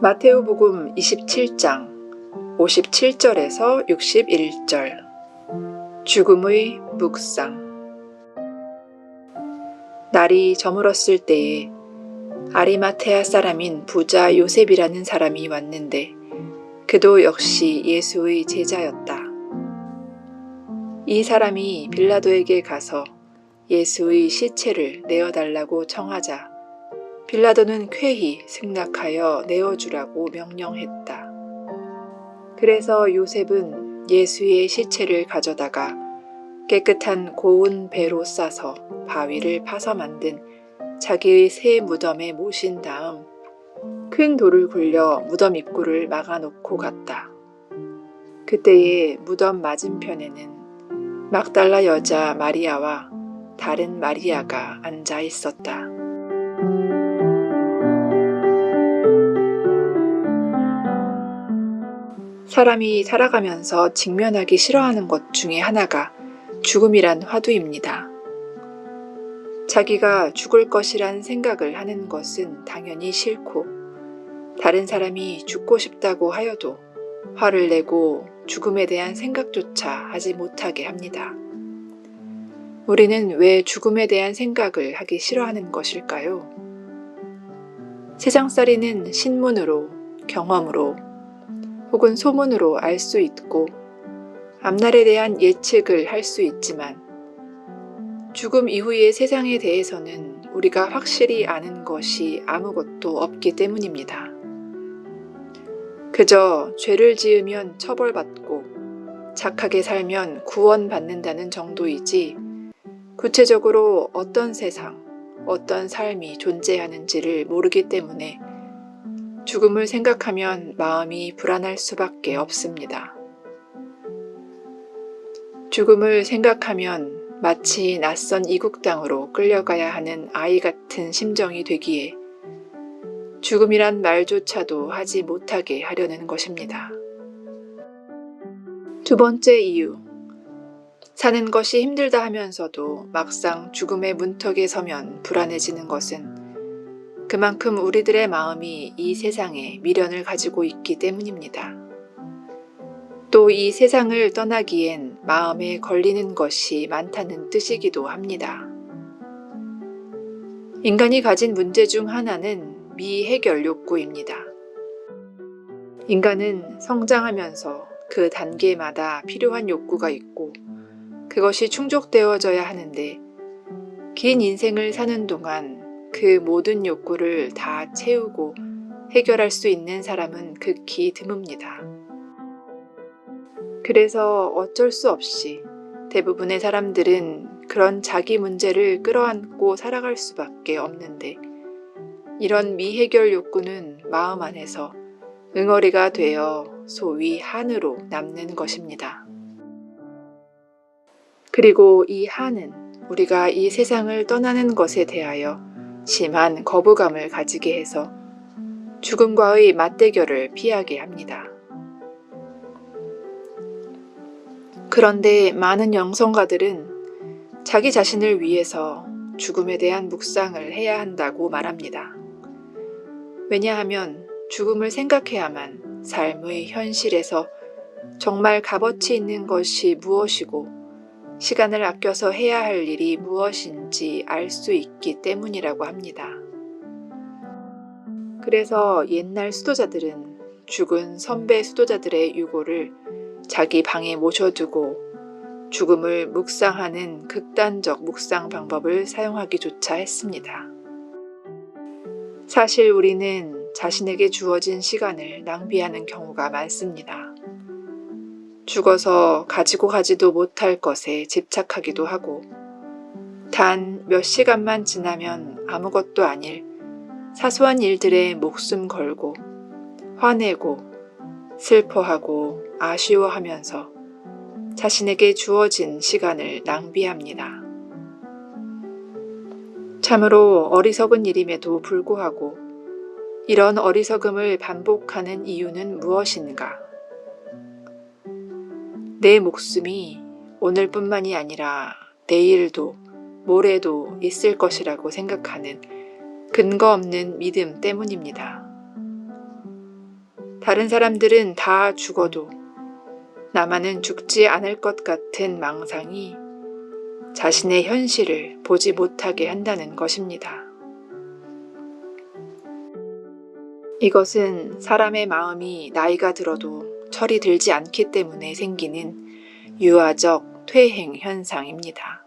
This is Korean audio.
마테오복음 27장 57절에서 61절. 죽음의 묵상. 날이 저물었을 때에 아리마테아 사람인 부자 요셉이라는 사람이 왔는데 그도 역시 예수의 제자였다. 이 사람이 빌라도에게 가서 예수의 시체를 내어달라고 청하자 빌라도는 쾌히 승낙하여 내어주라고 명령했다. 그래서 요셉은 예수의 시체를 가져다가 깨끗한 고운 배로 싸서 바위를 파서 만든 자기의 새 무덤에 모신 다음 큰 돌을 굴려 무덤 입구를 막아놓고 갔다. 그때에 무덤 맞은편에는 막달라 여자 마리아와 다른 마리아가 앉아 있었다. 사람이 살아가면서 직면하기 싫어하는 것 중에 하나가 죽음이란 화두입니다. 자기가 죽을 것이란 생각을 하는 것은 당연히 싫고 다른 사람이 죽고 싶다고 하여도 화를 내고 죽음에 대한 생각조차 하지 못하게 합니다. 우리는 왜 죽음에 대한 생각을 하기 싫어하는 것일까요? 세상살이는 신문으로, 경험으로, 혹은 소문으로 알 수 있고 앞날에 대한 예측을 할 수 있지만 죽음 이후의 세상에 대해서는 우리가 확실히 아는 것이 아무것도 없기 때문입니다. 그저 죄를 지으면 처벌받고 착하게 살면 구원받는다는 정도이지 구체적으로 어떤 세상, 어떤 삶이 존재하는지를 모르기 때문에 죽음을 생각하면 마음이 불안할 수밖에 없습니다. 죽음을 생각하면 마치 낯선 이국 땅으로 끌려가야 하는 아이 같은 심정이 되기에 죽음이란 말조차도 하지 못하게 하려는 것입니다. 두 번째 이유, 사는 것이 힘들다 하면서도 막상 죽음의 문턱에 서면 불안해지는 것은 그만큼 우리들의 마음이 이 세상에 미련을 가지고 있기 때문입니다. 또 이 세상을 떠나기엔 마음에 걸리는 것이 많다는 뜻이기도 합니다. 인간이 가진 문제 중 하나는 미해결 욕구입니다. 인간은 성장하면서 그 단계마다 필요한 욕구가 있고 그것이 충족되어져야 하는데 긴 인생을 사는 동안 그 모든 욕구를 다 채우고 해결할 수 있는 사람은 극히 드뭅니다. 그래서 어쩔 수 없이 대부분의 사람들은 그런 자기 문제를 끌어안고 살아갈 수밖에 없는데 이런 미해결 욕구는 마음 안에서 응어리가 되어 소위 한으로 남는 것입니다. 그리고 이 한은 우리가 이 세상을 떠나는 것에 대하여 심한 거부감을 가지게 해서 죽음과의 맞대결을 피하게 합니다. 그런데 많은 영성가들은 자기 자신을 위해서 죽음에 대한 묵상을 해야 한다고 말합니다. 왜냐하면 죽음을 생각해야만 삶의 현실에서 정말 값어치 있는 것이 무엇이고 시간을 아껴서 해야 할 일이 무엇인지 알 수 있기 때문이라고 합니다. 그래서 옛날 수도자들은 죽은 선배 수도자들의 유골을 자기 방에 모셔두고 죽음을 묵상하는 극단적 묵상 방법을 사용하기조차 했습니다. 사실 우리는 자신에게 주어진 시간을 낭비하는 경우가 많습니다. 죽어서 가지고 가지도 못할 것에 집착하기도 하고 단 몇 시간만 지나면 아무것도 아닐 사소한 일들에 목숨 걸고 화내고 슬퍼하고 아쉬워하면서 자신에게 주어진 시간을 낭비합니다. 참으로 어리석은 일임에도 불구하고 이런 어리석음을 반복하는 이유는 무엇인가? 내 목숨이 오늘뿐만이 아니라 내일도 모레도 있을 것이라고 생각하는 근거 없는 믿음 때문입니다. 다른 사람들은 다 죽어도 나만은 죽지 않을 것 같은 망상이 자신의 현실을 보지 못하게 한다는 것입니다. 이것은 사람의 마음이 나이가 들어도 철이 들지 않기 때문에 생기는 유아적 퇴행 현상입니다.